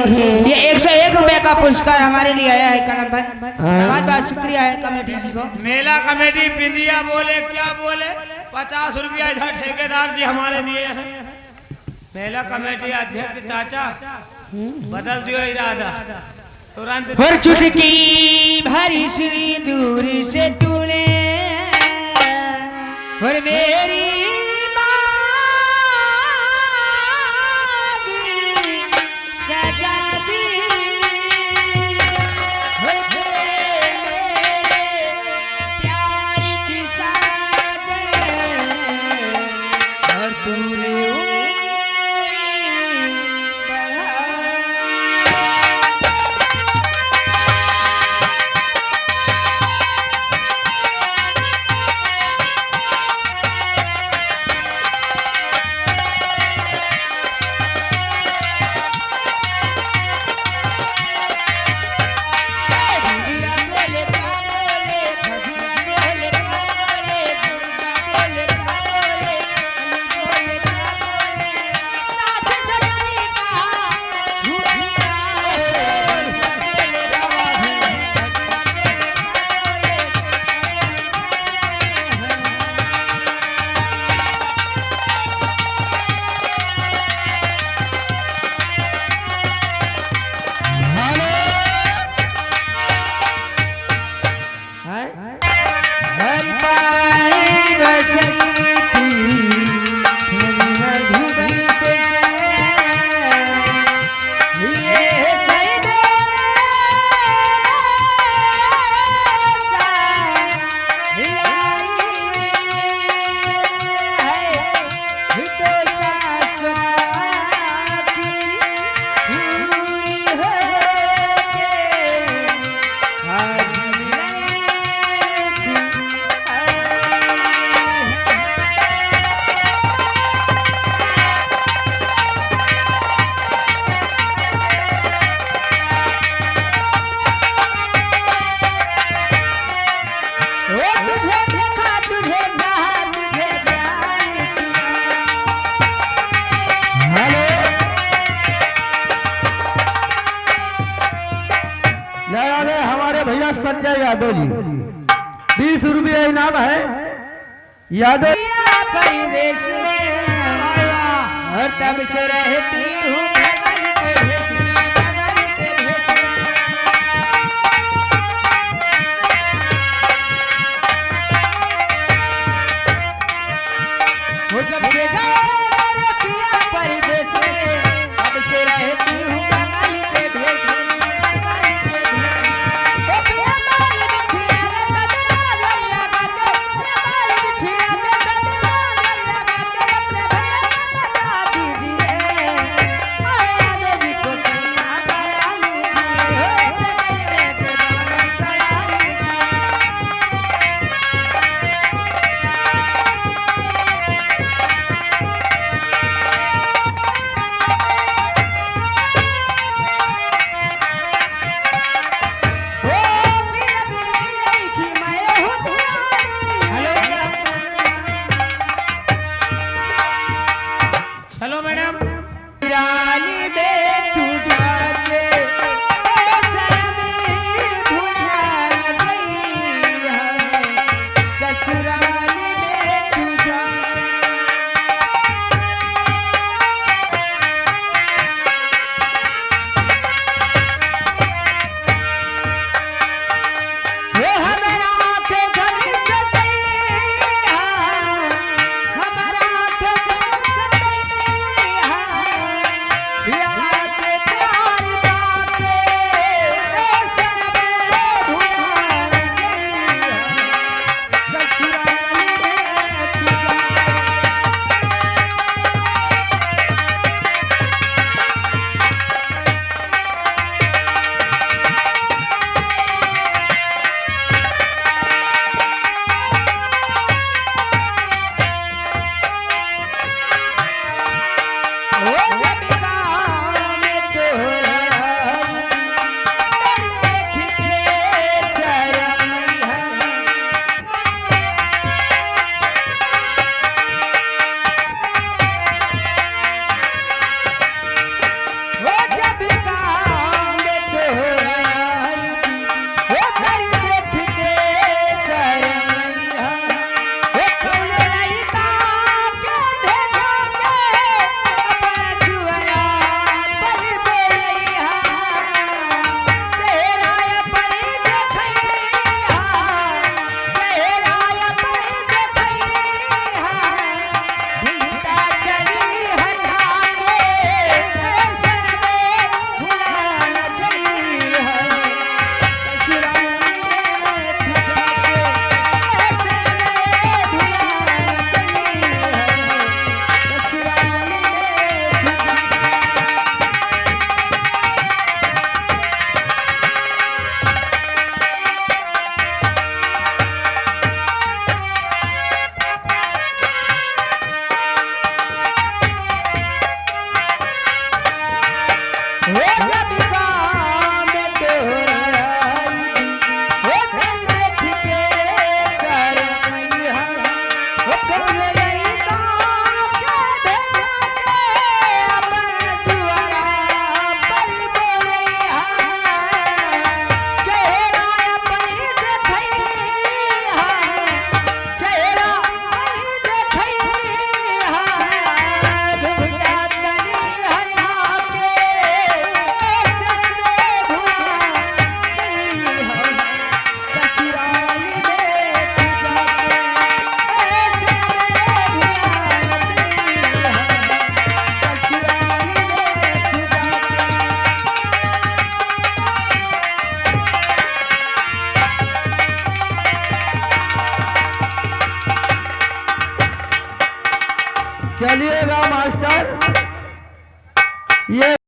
ये 101 रुपए का पुरस्कार हमारे लिए आया है कलम भाई। बहुत बहुत शुक्रिया है कमेटी जी को। मेला कमेटी बिंदिया बोले क्या बोले 50 रुपया इधर ठेकेदार जी हमारे दिए हैं। मेला कमेटी अध्यक्ष चाचा बदल दियो इरादा तुरंत। और चुटकी भरी श्री दूर से तूने और मेरी सजा दी तेरे मेरे प्यार की साजन और तूने हमारे भैया संजय यादव जी 20 रुपये इनाम है। यादव परिवेश में और तब से रहती हूँ बगल के भेष में, बगल के भेष में। वो जब से गए मेरे पिया परिवेश में तब से रहती हूँ बगल के भेष में। बिगाड़